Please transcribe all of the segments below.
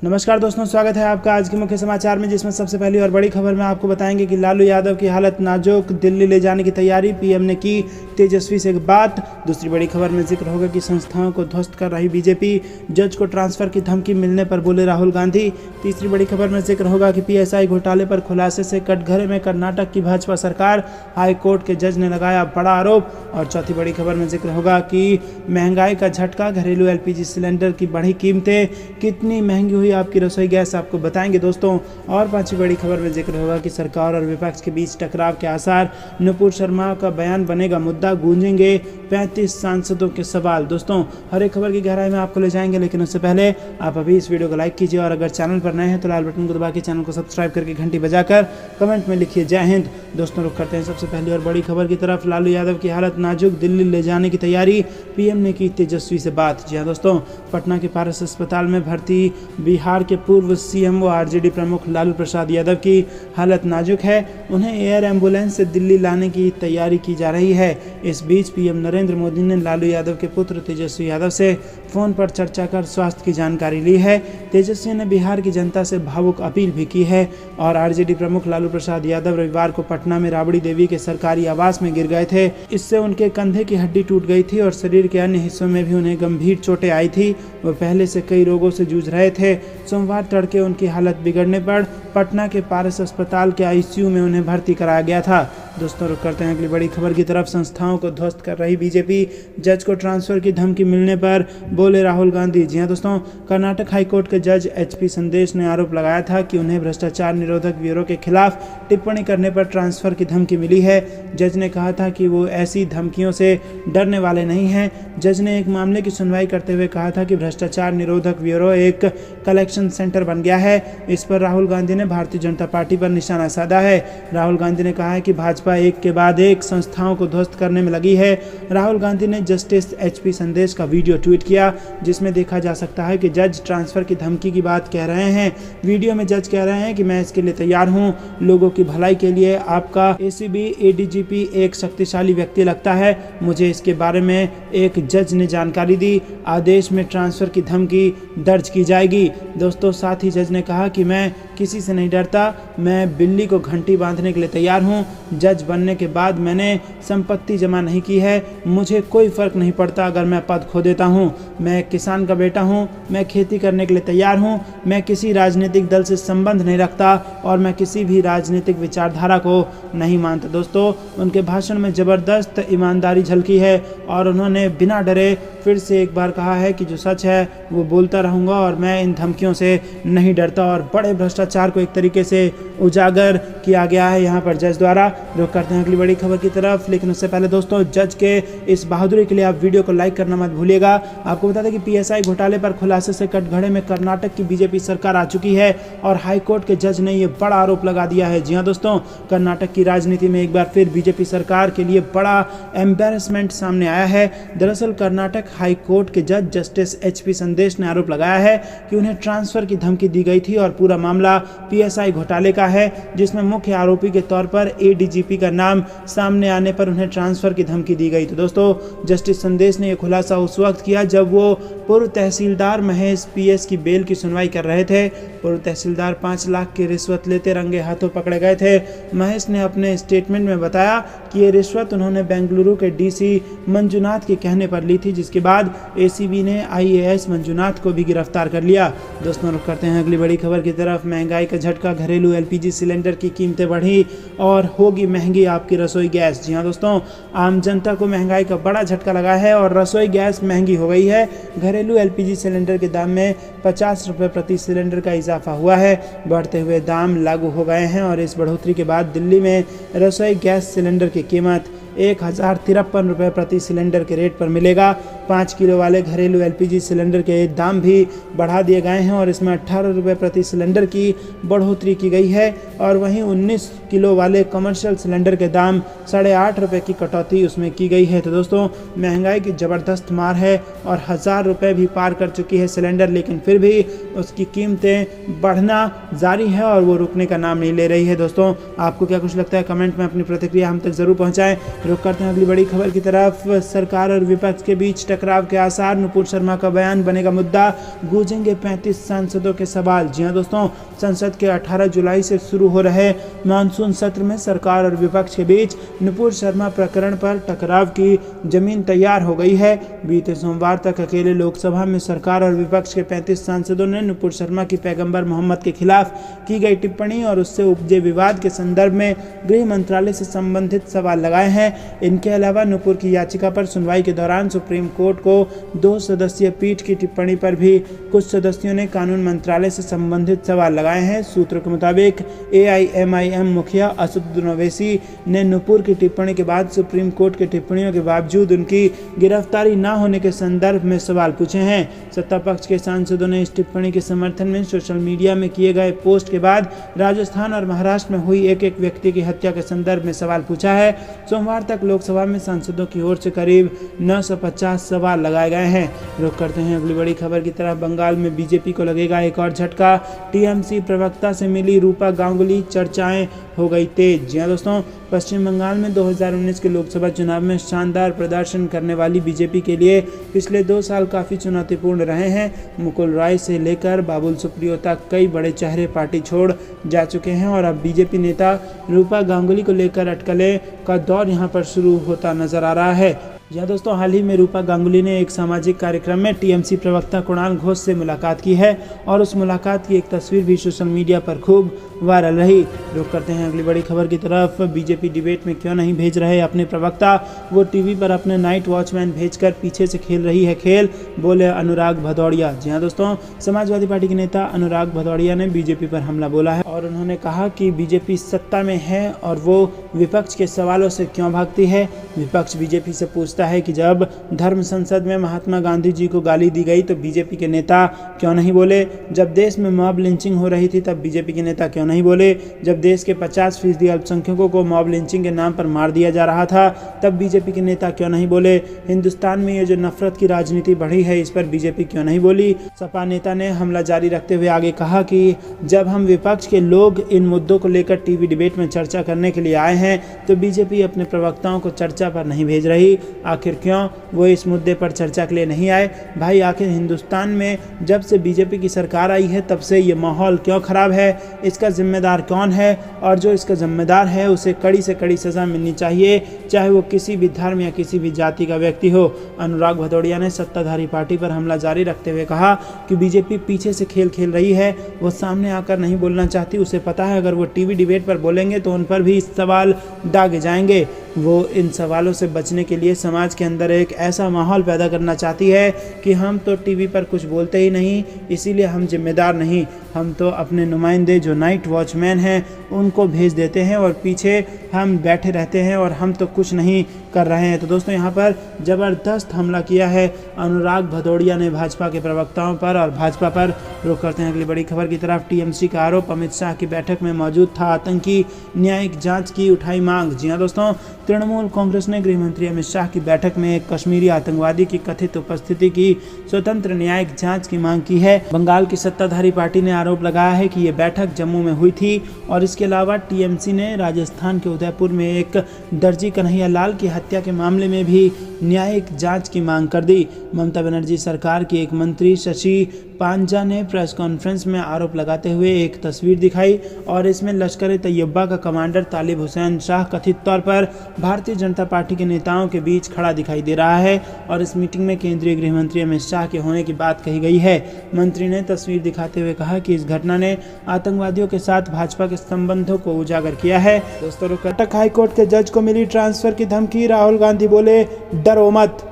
नमस्कार दोस्तों, स्वागत है आपका आज के मुख्य समाचार में, जिसमें सबसे पहली और बड़ी खबर में आपको बताएंगे कि लालू यादव की हालत नाजुक, दिल्ली ले जाने की तैयारी, पीएम ने की तेजस्वी से बात। दूसरी बड़ी खबर में जिक्र होगा कि संस्थाओं को ध्वस्त कर रही बीजेपी, जज को ट्रांसफर की धमकी मिलने पर बोले राहुल गांधी। तीसरी बड़ी खबर में जिक्र होगा कि पीएसआई घोटाले पर खुलासे से कटघरे में कर्नाटक की भाजपा सरकार, हाई कोर्ट के जज ने लगाया बड़ा आरोप। और चौथी बड़ी खबर में जिक्र होगा कि महंगाई का झटका, घरेलू एलपीजी सिलेंडर की बढ़ी कीमतें, कितनी महंगी हुई आपकी रसोई गैस, आपको बताएंगे दोस्तों। और पांचवी बड़ी खबर में जिक्र होगा कि सरकार और विपक्ष के बीच टकराव के आसार, नुपुर शर्मा का बयान बनेगा मुद्दा, गूंजेंगे 35 सांसदों के सवाल। दोस्तों, हर एक खबर की गहराई में आपको ले जाएंगे, लेकिन उससे पहले आप अभी इस वीडियो को लाइक कीजिए और अगर चैनल पर नए हैं तो लाल बटन को दबा के चैनल को सब्सक्राइब करके घंटी बजाकर कमेंट में लिखिए जय हिंद। दोस्तों, रुक करते हैं सबसे पहली और बड़ी खबर की तरफ। लालू यादव की हालत नाजुक, दिल्ली ले जाने की तैयारी, पीएम ने की तेजस्वी से बात। जी हाँ दोस्तों, पटना के पारस अस्पताल में भर्ती बिहार के पूर्व सीएम व आरजेडी प्रमुख लालू प्रसाद यादव की हालत नाजुक है। उन्हें एयर एम्बुलेंस से दिल्ली लाने की तैयारी की जा रही है। इस बीच पीएम नरेंद्र मोदी ने लालू यादव के पुत्र तेजस्वी यादव से फोन पर चर्चा कर स्वास्थ्य की जानकारी ली है। तेजस्वी ने बिहार की जनता से भावुक अपील भी की है। और आरजेडी प्रमुख लालू प्रसाद यादव रविवार को पटना में राबड़ी देवी के सरकारी आवास में गिर गए थे। इससे उनके कंधे की हड्डी टूट गई थी और शरीर के अन्य हिस्सों में भी उन्हें गंभीर चोटें आई थी। वो पहले से कई रोगों से जूझ रहे थे। सोमवार तड़के उनकी हालत बिगड़ने पर पटना के पारस अस्पताल के आईसीयू में उन्हें भर्ती कराया गया था। दोस्तों, रुक करते हैं अगली बड़ी खबर की तरफ। संस्थाओं को ध्वस्त कर रही बीजेपी, जज को ट्रांसफर की धमकी मिलने पर बोले राहुल गांधी। जी हां दोस्तों, कर्नाटक हाईकोर्ट के जज एचपी संदेश ने आरोप लगाया था कि उन्हें भ्रष्टाचार निरोधक ब्यूरो के खिलाफ टिप्पणी करने पर ट्रांसफर की धमकी मिली है। जज ने कहा था कि वो ऐसी धमकियों से डरने वाले नहीं हैं। जज ने एक मामले की सुनवाई करते हुए कहा था कि भ्रष्टाचार निरोधक ब्यूरो एक कलेक्शन सेंटर बन गया है। इस पर राहुल गांधी ने भारतीय जनता पार्टी पर निशाना साधा है। राहुल गांधी ने कहा है कि भाजपा एक के बाद एक संस्थाओं को ध्वस्त करने में लगी है। राहुल गांधी ने जस्टिस एचपी संदेश का वीडियो ट्वीट किया, जिसमें देखा जा सकता है कि जज ट्रांसफर की धमकी की बात कह रहे हैं। वीडियो में जज कह रहे हैं कि मैं इसके लिए तैयार हूं, लोगों की भलाई के लिए आपका एसीबी एडीजीपी एक शक्तिशाली व्यक्ति लगता है। मुझे इसके बारे में एक जज ने जानकारी दी। आदेश में ट्रांसफर की धमकी दर्ज की जाएगी। दोस्तों, साथ ही जज ने कहा कि मैं किसी से नहीं डरता, मैं बिल्ली को घंटी बांधने के लिए तैयार हूं। जज बनने के बाद मैंने संपत्ति जमा नहीं की है। मुझे कोई फर्क नहीं पड़ता अगर मैं पद खो देता हूं। मैं एक किसान का बेटा हूं। मैं खेती करने के लिए तैयार हूं। मैं किसी राजनीतिक दल से संबंध नहीं रखता और मैं किसी भी राजनीतिक विचारधारा को नहीं मानता। दोस्तों, उनके भाषण में जबरदस्त ईमानदारी झलकी है और उन्होंने बिना डरे फिर से एक बार कहा है कि जो सच है वो बोलता रहूँगा और मैं इन धमकियों से नहीं डरता। और बड़े भ्रष्टाचार को एक तरीके से उजागर किया गया है यहाँ पर जज द्वारा। रुक करते हैं अगली बड़ी खबर की तरफ, लेकिन उससे पहले दोस्तों, जज के इस बहादुरी के लिए आप वीडियो को लाइक करना मत भूलिएगा। आपको बता दें कि पीएसआई घोटाले पर खुलासे से कटघरे में कर्नाटक की बीजेपी सरकार आ चुकी है और हाईकोर्ट के जज ने ये बड़ा आरोप लगा दिया है। जी हाँ दोस्तों, कर्नाटक की राजनीति में एक बार फिर बीजेपी सरकार के लिए बड़ा एम्बेरसमेंट सामने आया है। दरअसल कर्नाटक हाईकोर्ट के जज जस्टिस एचपी संदेश ने आरोप लगाया है कि उन्हें ट्रांसफर की धमकी दी गई थी और पूरा मामला पीएसआई घोटाले का है, जिसमें मुख्य आरोपी के तौर पर एडीजीपी का नाम सामने आने पर उन्हें ट्रांसफर की धमकी दी गई। तो दोस्तों, जस्टिस संदेश ने यह खुलासा उस वक्त किया जब वो पूर्व तहसीलदार महेश पीएस की बेल की सुनवाई कर रहे थे। पूर्व तहसीलदार 5 लाख की रिश्वत लेते रंगे हाथों पकड़े गए थे। महेश ने अपने स्टेटमेंट में बताया कि ये रिश्वत उन्होंने बेंगलुरु के डीसी मंजुनाथ के कहने पर ली थी, जिसके बाद एसीबी ने आईएएस मंजुनाथ को भी गिरफ्तार कर लिया। दोस्तों, रुक करते हैं अगली बड़ी खबर की तरफ। महंगाई का झटका, घरेलू एलपीजी सिलेंडर की कीमतें बढ़ी और होगी महंगी आपकी रसोई गैस। जी हाँ दोस्तों, आम जनता को महंगाई का बड़ा झटका लगा है और रसोई गैस महंगी हो गई है। घरेलू एलपीजी सिलेंडर के दाम में 50 रुपये प्रति सिलेंडर का इजाफा हुआ है। बढ़ते हुए दाम लागू हो गए हैं और इस बढ़ोतरी के बाद दिल्ली में रसोई गैस सिलेंडर की कीमत 1053 रुपये प्रति सिलेंडर के रेट पर मिलेगा। 5 किलो वाले घरेलू एलपीजी सिलेंडर के दाम भी बढ़ा दिए गए हैं और इसमें 18 रुपये प्रति सिलेंडर की बढ़ोतरी की गई है। और वहीं 19 किलो वाले कमर्शियल सिलेंडर के दाम 8.5 रुपये की कटौती उसमें की गई है। तो दोस्तों, महंगाई की ज़बरदस्त मार है और 1000 रुपये भी पार कर चुकी है सिलेंडर, लेकिन फिर भी उसकी कीमतें बढ़ना जारी है और वो रुकने का नाम नहीं ले रही है। दोस्तों, आपको क्या कुछ लगता है? कमेंट में अपनी प्रतिक्रिया हम तक ज़रूर पहुँचाएँ। रुक करते हैं अगली बड़ी खबर की तरफ। सरकार और विपक्ष के बीच टकराव के आसार, नुपुर शर्मा का बयान बनेगा मुद्दा, गूंजेंगे 35 सांसदों के सवाल। जी हां दोस्तों, संसद के 18 जुलाई से शुरू हो रहे मानसून सत्र में सरकार और विपक्ष के बीच नुपुर शर्मा प्रकरण पर टकराव की जमीन तैयार हो गई है। बीते सोमवार तक अकेले लोकसभा में सरकार और विपक्ष के 35 सांसदों ने नुपुर शर्मा की पैगंबर मोहम्मद के खिलाफ की गई टिप्पणी और उससे उपजे विवाद के संदर्भ में गृह मंत्रालय से संबंधित सवाल लगाए हैं। इनके अलावा नुपुर की याचिका पर सुनवाई के दौरान सुप्रीम कोर्ट को 2 सदस्यीय पीठ की टिप्पणी पर भी कुछ सदस्यों ने कानून मंत्रालय से संबंधित सवाल लगाए हैं। सूत्रों के मुताबिक AIMIM मुखिया असदुद्दीन ओवैसी ने नुपुर की टिप्पणी के बाद सुप्रीम कोर्ट की टिप्पणियों के बावजूद उनकी गिरफ्तारी न होने के संदर्भ में सवाल पूछे हैं। सत्ता पक्ष के सांसदों ने इस टिप्पणी के समर्थन में सोशल मीडिया में किए गए पोस्ट के बाद राजस्थान और महाराष्ट्र में हुई एक व्यक्ति की हत्या के संदर्भ में सवाल पूछा है। सोमवार तक लोकसभा में सांसदों की ओर से करीब 950 सवाल लगाए गए हैं। रुक करते हैं अगली बड़ी खबर की तरफ। बंगाल में बीजेपी को लगेगा एक और झटका, TMC प्रवक्ता से मिली रूपा गांगुली, चर्चाएं हो गई तेज। जी हां दोस्तों, पश्चिम बंगाल में 2019 के लोकसभा चुनाव में शानदार प्रदर्शन करने वाली बीजेपी के लिए पिछले 2 साल काफी चुनौतीपूर्ण रहे हैं। मुकुल रॉय से लेकर बाबुल सुप्रियो तक कई बड़े चेहरे पार्टी छोड़ जा चुके हैं और अब बीजेपी नेता रूपा गांगुली को लेकर अटकलें का दौर यहां पर शुरू होता नजर आ रहा है। जी दोस्तों, हाल ही में रूपा गांगुली ने एक सामाजिक कार्यक्रम में TMC प्रवक्ता कुणाल घोष से मुलाकात की है और उस मुलाकात की एक तस्वीर भी सोशल मीडिया पर खूब वायरल रही। रुक करते हैं अगली बड़ी खबर की तरफ। बीजेपी डिबेट में क्यों नहीं भेज रहे अपने प्रवक्ता, वो टीवी पर अपने नाइट वॉचमैन भेजकर पीछे से खेल रही है खेल, बोले अनुराग भदौड़िया। जी हाँ दोस्तों, समाजवादी पार्टी के नेता अनुराग भदौड़िया ने बीजेपी पर हमला बोला है और उन्होंने कहा कि बीजेपी सत्ता में है और वो विपक्ष के सवालों से क्यों भागती है। विपक्ष बीजेपी से पूछता है कि जब धर्म संसद में महात्मा गांधी जी को गाली दी गई तो बीजेपी के नेता क्यों नहीं बोले। जब देश में मॉब लिंचिंग हो रही थी तब बीजेपी के नेता क्यों नहीं बोले। जब देश के 50% अल्पसंख्यकों को मॉब लिंचिंग के नाम पर मार दिया जा रहा था तब बीजेपी के नेता क्यों नहीं बोले। हिंदुस्तान में ये जो नफरत की राजनीति बढ़ी है इस पर बीजेपी क्यों नहीं बोली। सपा नेता ने हमला जारी रखते हुए आगे कहा कि जब हम विपक्ष के लोग इन मुद्दों को लेकर टीवी डिबेट में चर्चा करने के लिए आए हैं तो बीजेपी अपने प्रवक्ताओं को चर्चा पर नहीं भेज रही। आखिर क्यों वो इस मुद्दे पर चर्चा के लिए नहीं आए। भाई आखिर हिंदुस्तान में जब से बीजेपी की सरकार आई है तब से ये माहौल क्यों खराब है, इसका जिम्मेदार कौन है और जो इसका जिम्मेदार है उसे कड़ी से कड़ी सज़ा मिलनी चाहिए, चाहे वो किसी भी धर्म या किसी भी जाति का व्यक्ति हो। अनुराग भदौड़िया ने सत्ताधारी पार्टी पर हमला जारी रखते हुए कहा कि बीजेपी पीछे से खेल खेल रही है, वो सामने आकर नहीं बोलना चाहती। उसे पता है अगर वो टीवी डिबेट पर बोलेंगे तो उन पर भी सवाल दागे जाएंगे। वो इन सवालों से बचने के लिए समाज के अंदर एक ऐसा माहौल पैदा करना चाहती है कि हम तो टीवी पर कुछ बोलते ही नहीं, इसीलिए हम जिम्मेदार नहीं, हम तो अपने नुमाइंदे जो नाइट वॉचमैन हैं उनको भेज देते हैं और पीछे हम बैठे रहते हैं और हम तो कुछ नहीं कर रहे हैं। तो दोस्तों यहाँ पर ज़बरदस्त हमला किया है अनुराग भदौड़िया ने भाजपा के प्रवक्ताओं पर और भाजपा पर। रुख करते हैं अगली बड़ी खबर की तरफ। TMC का आरोप, अमित शाह की बैठक में मौजूद था आतंकी, न्यायिक जांच की उठाई मांग। जी हाँ दोस्तों, तृणमूल कांग्रेस ने गृह मंत्री अमित शाह की बैठक में एक कश्मीरी आतंकवादी की कथित उपस्थिति की स्वतंत्र न्यायिक जांच की मांग की है। बंगाल की सत्ताधारी पार्टी ने आरोप लगाया है कि ये बैठक जम्मू में हुई थी और इसके अलावा TMC ने राजस्थान के उदयपुर में एक दर्जी कन्हैया लाल की हत्या के मामले में भी न्यायिक जांच की मांग कर दी। ममता बनर्जी सरकार की एक मंत्री शशि पांजा ने प्रेस कॉन्फ्रेंस में आरोप लगाते हुए एक तस्वीर दिखाई और इसमें लश्कर-ए-तैयबा का कमांडर तालिब हुसैन शाह कथित तौर पर भारतीय जनता पार्टी के नेताओं के बीच खड़ा दिखाई दे रहा है और इस मीटिंग में केंद्रीय गृह मंत्री अमित शाह के होने की बात कही गई है। मंत्री ने तस्वीर दिखाते हुए कहा कि इस घटना ने आतंकवादियों के साथ भाजपा के संबंधों को उजागर किया है। दोस्तों, कर्नाटक हाईकोर्ट के जज को मिली ट्रांसफर की धमकी, राहुल गांधी बोले डरो मत।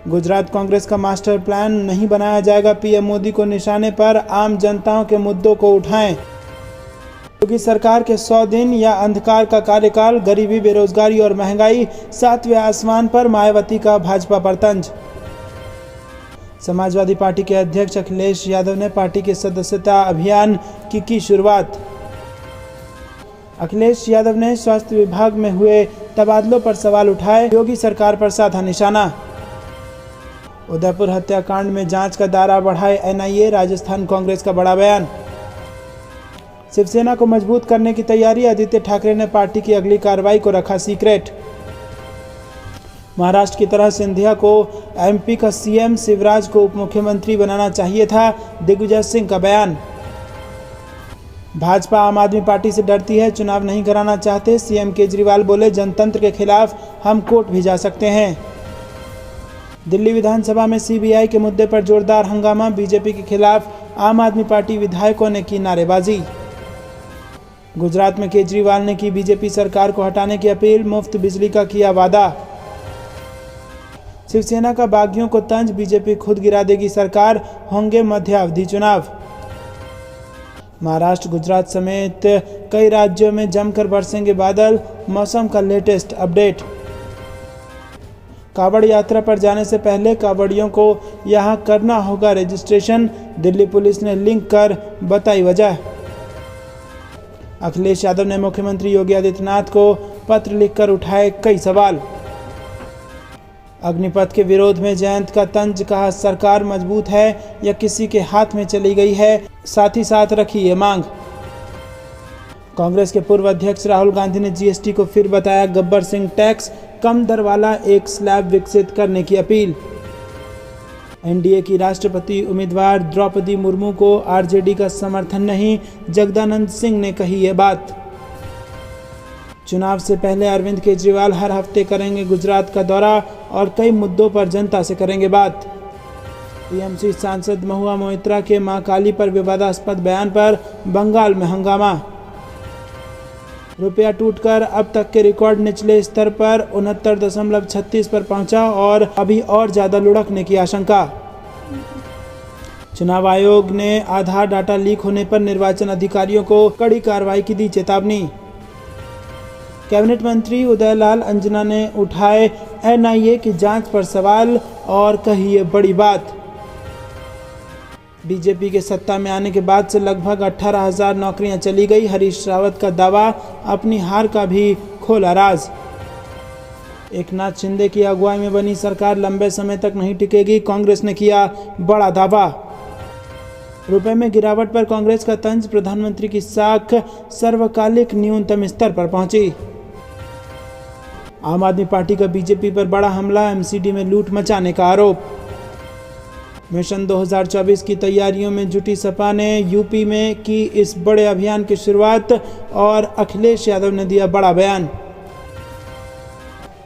गुजरात कांग्रेस का मास्टर प्लान नहीं बनाया जाएगा, PM मोदी को निशाने पर, आम जनताओं के मुद्दों को उठाएं। योगी सरकार के 100 दिन या अंधकार का कार्यकाल, गरीबी, बेरोजगारी और महंगाई, 7वें आसमान पर, मायावती का भाजपा पर तंज। समाजवादी पार्टी के अध्यक्ष अखिलेश यादव ने पार्टी के सदस्यता अभियान की शुरुआत। अखिलेश यादव ने स्वास्थ्य विभाग में हुए तबादलों पर सवाल उठाए, योगी सरकार पर साधा निशाना। उदयपुर हत्याकांड में जांच का दायरा बढ़ाए NIA, राजस्थान कांग्रेस का बड़ा बयान। शिवसेना को मजबूत करने की तैयारी, आदित्य ठाकरे ने पार्टी की अगली कार्रवाई को रखा सीक्रेट। महाराष्ट्र की तरह सिंधिया को एमपी का सीएम, शिवराज को उप मुख्यमंत्री बनाना चाहिए था, दिग्विजय सिंह का बयान। भाजपा आम आदमी पार्टी से डरती है, चुनाव नहीं कराना चाहते, सीएम केजरीवाल बोले जनतंत्र के खिलाफ हम कोर्ट भी जा सकते हैं। दिल्ली विधानसभा में सीबीआई के मुद्दे पर जोरदार हंगामा, बीजेपी के खिलाफ आम आदमी पार्टी विधायकों ने की नारेबाजी। गुजरात में केजरीवाल ने की बीजेपी सरकार को हटाने की अपील, मुफ्त बिजली का किया वादा। शिवसेना का बागियों को तंज, बीजेपी खुद गिरा देगी सरकार, होंगे मध्यावधि चुनाव। महाराष्ट्र, गुजरात समेत कई राज्यों में जमकर बरसेंगे बादल, मौसम का लेटेस्ट अपडेट। कांवड़ यात्रा पर जाने से पहले कांवड़ियों को यहां करना होगा रजिस्ट्रेशन, दिल्ली पुलिस ने लिंक कर बताई वजह। अखिलेश यादव ने मुख्यमंत्री योगी आदित्यनाथ को पत्र लिखकर उठाए कई सवाल। अग्निपथ के विरोध में जयंत का तंज, कहा सरकार मजबूत है या किसी के हाथ में चली गई है, साथ ही साथ रखी ये मांग। कांग्रेस के पूर्व अध्यक्ष राहुल गांधी ने जीएसटी को फिर बताया गब्बर सिंह टैक्स, कम दर वाला एक स्लैब विकसित करने की अपील। एनडीए की राष्ट्रपति उम्मीदवार द्रौपदी मुर्मू को आरजेडी का समर्थन नहीं, जगदानंद सिंह ने कही ये बात। चुनाव से पहले अरविंद केजरीवाल हर हफ्ते करेंगे गुजरात का दौरा और कई मुद्दों पर जनता से करेंगे बात। टीएमसी सांसद महुआ मोइत्रा के मां काली पर विवादास्पद बयान पर बंगाल में हंगामा। रुपया टूटकर अब तक के रिकॉर्ड निचले स्तर पर 69.36 पर पहुंचा और अभी और ज्यादा लुढ़कने की आशंका। चुनाव आयोग ने आधार डाटा लीक होने पर निर्वाचन अधिकारियों को कड़ी कार्रवाई की दी चेतावनी। कैबिनेट मंत्री उदयलाल अंजना ने उठाए एनआईए की जांच पर सवाल और कही ये बड़ी बात। बीजेपी के सत्ता में आने के बाद से लगभग 18,000 नौकरियां चली गई, हरीश रावत का दावा, अपनी हार का भी खोला राज। एकनाथ शिंदे की अगुवाई में बनी सरकार लंबे समय तक नहीं टिकेगी, कांग्रेस ने किया बड़ा दावा। रुपए में गिरावट पर कांग्रेस का तंज, प्रधानमंत्री की साख सर्वकालिक न्यूनतम स्तर पर पहुंची। आम आदमी पार्टी का बीजेपी पर बड़ा हमला, एमसीडी में लूट मचाने का आरोप। मिशन 2024 की तैयारियों में जुटी सपा ने यूपी में की इस बड़े अभियान की शुरुआत और अखिलेश यादव ने दिया बड़ा बयान।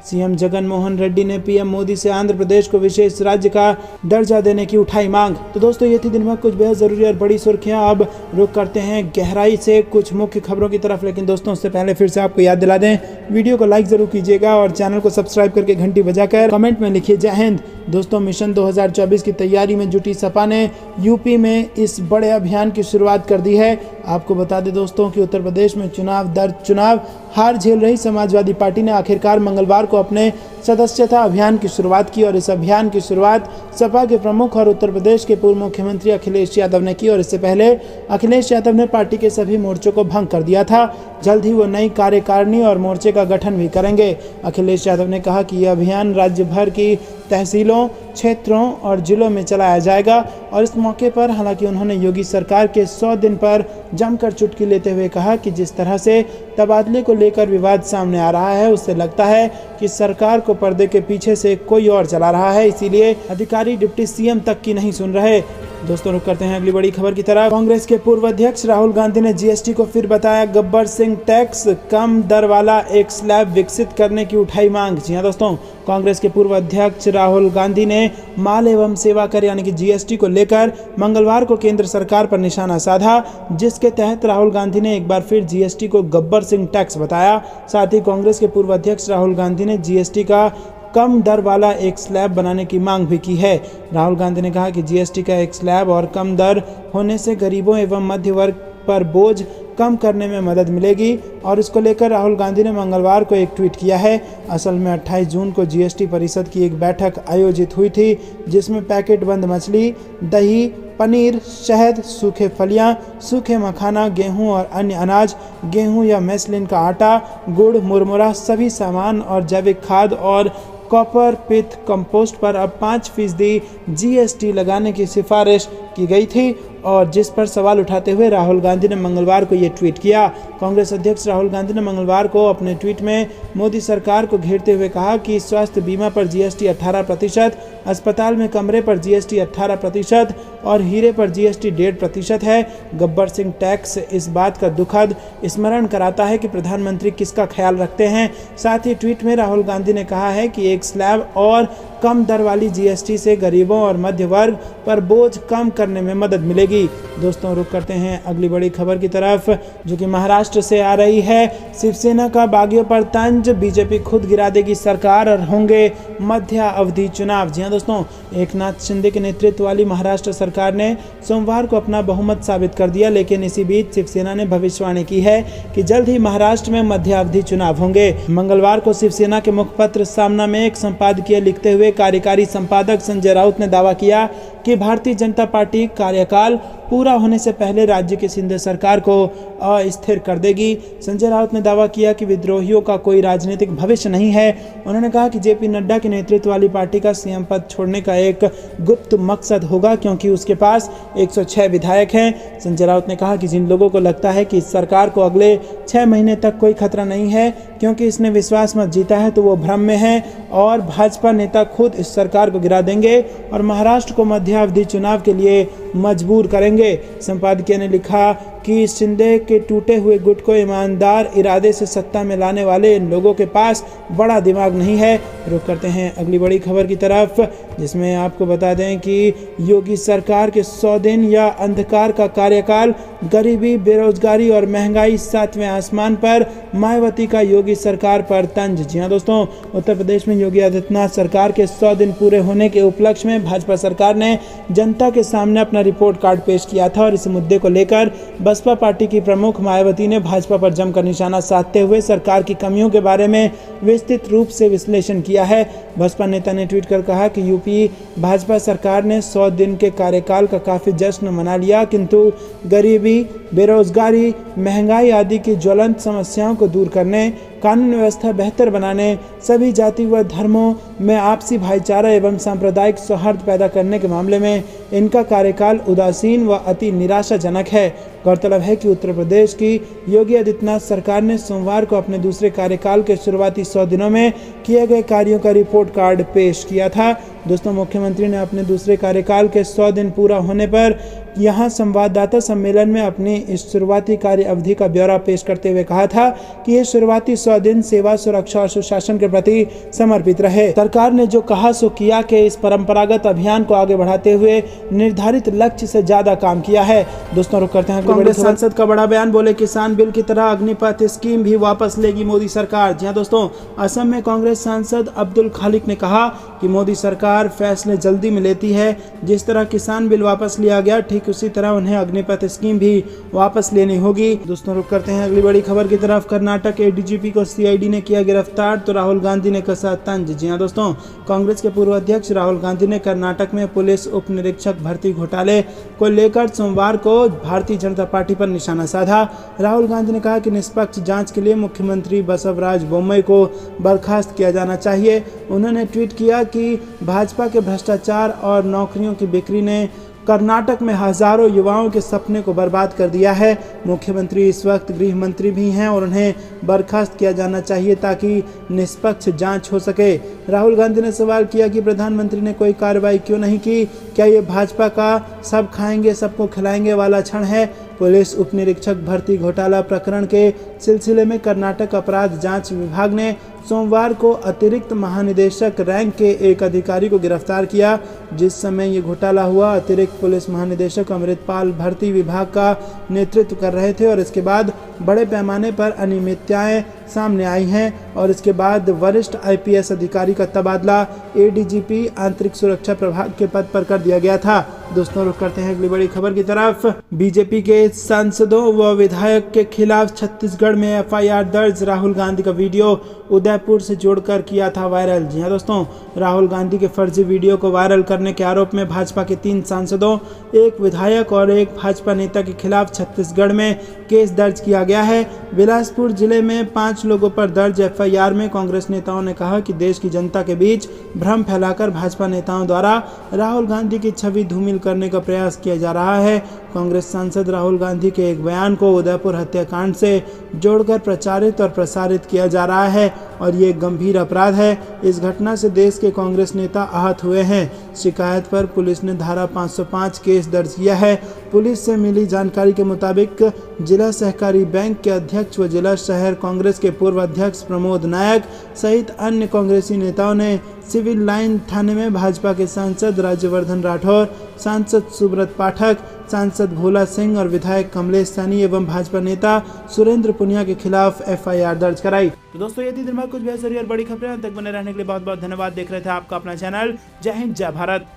सीएम जगन मोहन रेड्डी ने पीएम मोदी से आंध्र प्रदेश को विशेष राज्य का दर्जा देने की उठाई मांग। तो दोस्तों ये थी दिन में कुछ बेहद जरूरी और बड़ी सुर्खियां। अब रुक करते हैं गहराई से कुछ मुख्य खबरों की तरफ, लेकिन दोस्तों उससे पहले फिर से आपको याद दिला दें, वीडियो को लाइक जरूर कीजिएगा और चैनल को सब्सक्राइब करके घंटी बजाकर कमेंट में लिखिए जय हिंद। दोस्तों मिशन 2024 की तैयारी में जुटी सपा ने यूपी में इस बड़े अभियान की शुरुआत कर दी है। आपको बता दें दोस्तों कि उत्तर प्रदेश में चुनाव दर चुनाव हार झेल रही समाजवादी पार्टी ने आखिरकार मंगलवार को अपने सदस्यता अभियान की शुरुआत की और इस अभियान की शुरुआत सपा के प्रमुख और उत्तर प्रदेश के पूर्व मुख्यमंत्री अखिलेश यादव ने की और इससे पहले अखिलेश यादव ने पार्टी के सभी मोर्चों को भंग कर दिया था। जल्द ही वो नई कार्यकारिणी और मोर्चे का गठन भी करेंगे। अखिलेश यादव ने कहा कि यह अभियान राज्य भर की तहसीलों, क्षेत्रों और जिलों में चलाया जाएगा और इस मौके पर हालांकि उन्होंने योगी सरकार के 100 दिन पर जमकर चुटकी लेते हुए कहा कि जिस तरह से तबादले को लेकर विवाद सामने आ रहा है उससे लगता है कि सरकार को पर्दे के पीछे से कोई और चला रहा है, इसीलिए अधिकारी डिप्टी सीएम तक की नहीं सुन रहे। दोस्तों रुक करते हैं अगली बड़ी खबर की तरफ। कांग्रेस के पूर्व अध्यक्ष राहुल गांधी ने जीएसटी को फिर बताया गब्बर सिंह टैक्स, कम दर वाला एक स्लैब विकसित करने की उठाई मांग। जी हां दोस्तों, कांग्रेस के पूर्व अध्यक्ष राहुल गांधी ने माल एवं सेवा कर यानी कि जीएसटी को लेकर मंगलवार को केंद्र सरकार पर निशाना साधा, जिसके तहत राहुल गांधी ने एक बार फिर जीएसटी को गब्बर सिंह टैक्स बताया। साथ ही कांग्रेस के पूर्व अध्यक्ष राहुल गांधी ने जीएसटी का कम दर वाला एक स्लैब बनाने की मांग भी की है। राहुल गांधी ने कहा कि जीएसटी का एक स्लैब और कम दर होने से गरीबों एवं मध्य वर्ग पर बोझ कम करने में मदद मिलेगी और इसको लेकर राहुल गांधी ने मंगलवार को एक ट्वीट किया है। असल में 28 जून को जीएसटी परिषद की एक बैठक आयोजित हुई थी, जिसमें पैकेट बंद मछली, दही, पनीर, शहद, सूखे फलियां, सूखे मखाना, गेहूं और अन्य अनाज, गेहूं या मैसलिन का आटा, गुड़, मुरमुरा, सभी सामान और जैविक खाद और कॉपर पिथ कंपोस्ट पर अब 5% जीएसटी लगाने की सिफारिश की गई थी और जिस पर सवाल उठाते हुए राहुल गांधी ने मंगलवार को ये ट्वीट किया। कांग्रेस अध्यक्ष राहुल गांधी ने मंगलवार को अपने ट्वीट में मोदी सरकार को घेरते हुए कहा कि स्वास्थ्य बीमा पर जीएसटी 18%, अस्पताल में कमरे पर जीएसटी 18% और हीरे पर जीएसटी 1.5% है। गब्बर सिंह टैक्स इस बात का दुखद स्मरण कराता है कि प्रधानमंत्री किसका ख्याल रखते हैं। साथ ही ट्वीट में राहुल गांधी ने कहा है कि एक स्लैब और कम दर वाली जीएसटी से गरीबों और मध्य वर्ग पर बोझ कम करने में मदद मिलेगी। दोस्तों, रुक करते हैं अगली बड़ी खबर की तरफ, जो कि महाराष्ट्र से आ रही है। शिवसेना का बागियों पर तंज, बीजेपी खुद गिरा देगी सरकार और होंगे मध्य अवधि चुनाव। जी हां दोस्तों, एकनाथ शिंदे के नेतृत्व वाली महाराष्ट्र सरकार ने सोमवार को अपना बहुमत साबित कर दिया, लेकिन इसी बीच शिवसेना ने भविष्यवाणी की है कि जल्द ही महाराष्ट्र में मध्य अवधि चुनाव होंगे। मंगलवार को शिवसेना के मुखपत्र सामना में एक संपादकीय लिखते हुए कार्यकारी संपादक संजय राउत ने दावा किया कि भारतीय जनता पार्टी कार्यकाल पूरा होने से पहले राज्य की शिंदे सरकार को अस्थिर कर देगी। संजय राउत ने दावा किया कि विद्रोहियों का कोई राजनीतिक भविष्य नहीं है। उन्होंने कहा कि जेपी नड्डा के नेतृत्व वाली पार्टी का सीएम पद छोड़ने का एक गुप्त मकसद होगा, क्योंकि उसके पास 106 विधायक हैं। संजय राउत ने कहा कि जिन लोगों को लगता है कि इस सरकार को अगले 6 महीने तक कोई खतरा नहीं है क्योंकि इसने विश्वास मत जीता है, तो वो भ्रम में है और भाजपा नेता खुद इस सरकार को गिरा देंगे और महाराष्ट्र को मध्य अवधि चुनाव के लिए मजबूर करेंगे। संपादकीय ने लिखा कि शिंदे के टूटे हुए गुट को ईमानदार इरादे से सत्ता में लाने वाले इन लोगों के पास बड़ा दिमाग नहीं है। रुक करते हैं अगली बड़ी खबर की तरफ, जिसमें आपको बता दें कि योगी सरकार के 100 दिन या अंधकार का कार्यकाल, गरीबी, बेरोजगारी और महंगाई 7वें आसमान पर, मायावती का योगी सरकार पर तंज। जी हां दोस्तों, उत्तर प्रदेश में योगी आदित्यनाथ सरकार के 100 दिन पूरे होने के उपलक्ष्य में भाजपा सरकार ने जनता के सामने अपना रिपोर्ट कार्ड पेश किया था और इस मुद्दे को लेकर बसपा पार्टी की प्रमुख मायावती ने भाजपा पर जमकर निशाना साधते हुए सरकार की कमियों के बारे में विस्तृत रूप से विश्लेषण किया है। बसपा नेता ने ट्वीट कर कहा कि यूपी भाजपा सरकार ने 100 दिन के कार्यकाल का काफी जश्न मना लिया, किंतु गरीबी, बेरोजगारी, महंगाई आदि की ज्वलंत समस्याओं को दूर करने, कानून व्यवस्था बेहतर बनाने, सभी जाति व धर्मों में आपसी भाईचारा एवं सांप्रदायिक सौहार्द पैदा करने के मामले में इनका कार्यकाल उदासीन व अति निराशाजनक है। गौरतलब है कि उत्तर प्रदेश की योगी आदित्यनाथ सरकार ने सोमवार को अपने दूसरे कार्यकाल के शुरुआती 100 दिनों में किए गए कार्यों का रिपोर्ट कार्ड पेश किया था। दोस्तों, मुख्यमंत्री ने अपने दूसरे कार्यकाल के 100 दिन पूरा होने पर यहां संवाददाता सम्मेलन में अपनी इस शुरुआती कार्य अवधि का ब्यौरा पेश करते हुए कहा था कि ये शुरुआती 100 दिन सेवा, सुरक्षा और सुशासन के प्रति समर्पित रहे। सरकार ने जो कहा सो किया कि इस परंपरागत अभियान को आगे बढ़ाते हुए निर्धारित लक्ष्य से ज्यादा काम किया है। दोस्तों, रुक करते हैं कांग्रेस सांसद का बड़ा बयान, बोले किसान बिल की तरह अग्निपथ स्कीम भी वापस लेगी मोदी सरकार। जी हां दोस्तों, असम में कांग्रेस सांसद अब्दुल खालिक ने कहा कि मोदी सरकार फैसले जल्दी में लेती है। जिस तरह किसान बिल वापस लिया गया, ठीक उसी तरह उन्हें अग्निपथ स्कीम भी वापस लेनी होगी। दोस्तों, रुक करते हैं अगली बड़ी खबर की तरफ। कर्नाटक एडीजीपी को सीआईडी ने किया गिरफ्तार, तो राहुल गांधी ने कसा तंज। जी हां दोस्तों, कांग्रेस के पूर्व अध्यक्ष राहुल गांधी ने कर्नाटक में पुलिस उप निरीक्षक भर्ती घोटाले को लेकर सोमवार को भारतीय जनता पार्टी पर निशाना साधा। राहुल गांधी ने कहा कि निष्पक्ष जांच के लिए मुख्यमंत्री बसवराज बोम्मई को बर्खास्त किया जाना चाहिए। उन्होंने ट्वीट किया कि भाजपा के भ्रष्टाचार और नौकरियों की बिक्री ने कर्नाटक में हजारों युवाओं के सपने को बर्बाद कर दिया है। मुख्यमंत्री इस वक्त गृह मंत्री भी हैं और उन्हें बर्खास्त किया जाना चाहिए ताकि निष्पक्ष जांच हो सके। राहुल गांधी ने सवाल किया कि प्रधानमंत्री ने कोई कार्रवाई क्यों नहीं की, क्या ये भाजपा का सब खाएंगे सबको खिलाएंगे वाला क्षण है। पुलिस उप निरीक्षक भर्ती घोटाला प्रकरण के सिलसिले में कर्नाटक अपराध जांच विभाग ने सोमवार को अतिरिक्त महानिदेशक रैंक के एक अधिकारी को गिरफ्तार किया। जिस समय ये घोटाला हुआ, अतिरिक्त पुलिस महानिदेशक अमृतपाल भर्ती विभाग का नेतृत्व कर रहे थे और इसके बाद बड़े पैमाने पर अनियमितताएं सामने आई हैं और इसके बाद वरिष्ठ आईपीएस अधिकारी का तबादला एडीजीपी आंतरिक सुरक्षा प्रभाग के पद पर कर दिया गया था। दोस्तों, रुक करते हैं अगली बड़ी खबर की तरफ। बीजेपी के सांसदों व विधायक के खिलाफ छत्तीसगढ़ में एफआईआर दर्ज, राहुल गांधी का वीडियो उदयपुर से जोड़कर किया था वायरल। जी हां दोस्तों, राहुल गांधी के फर्जी वीडियो को वायरल करने के आरोप में भाजपा के 3 सांसदों, 1 विधायक और 1 भाजपा नेता के खिलाफ छत्तीसगढ़ में केस दर्ज किया गया है। बिलासपुर जिले में 5 लोगों पर दर्ज FIR में कांग्रेस नेताओं ने कहा कि देश की जनता के बीच भ्रम फैलाकर भाजपा नेताओं द्वारा राहुल गांधी की छवि धूमिल करने का प्रयास किया जा रहा है। कांग्रेस सांसद राहुल गांधी के एक बयान को उदयपुर हत्याकांड से जोड़कर प्रचारित और प्रसारित किया जा रहा है और ये एक गंभीर अपराध है। इस घटना से देश के कांग्रेस नेता आहत हुए हैं। शिकायत पर पुलिस ने धारा 505 केस दर्ज किया है। पुलिस से मिली जानकारी के मुताबिक जिला सहकारी बैंक के अध्यक्ष व जिला शहर कांग्रेस के पूर्व अध्यक्ष प्रमोद नायक सहित अन्य कांग्रेसी नेताओं ने सिविल लाइन थाने में भाजपा के सांसद राज्यवर्धन राठौर, सांसद सुब्रत पाठक, सांसद भोला सिंह और विधायक कमलेश सैनी एवं भाजपा नेता सुरेंद्र पुनिया के खिलाफ FIR दर्ज कराई। तो दोस्तों, यदि दिन भर कुछ बेहतरी और बड़ी खबरें तक बने रहने के लिए बहुत बहुत धन्यवाद। देख रहे थे आपका अपना चैनल जय हिंद जय भारत।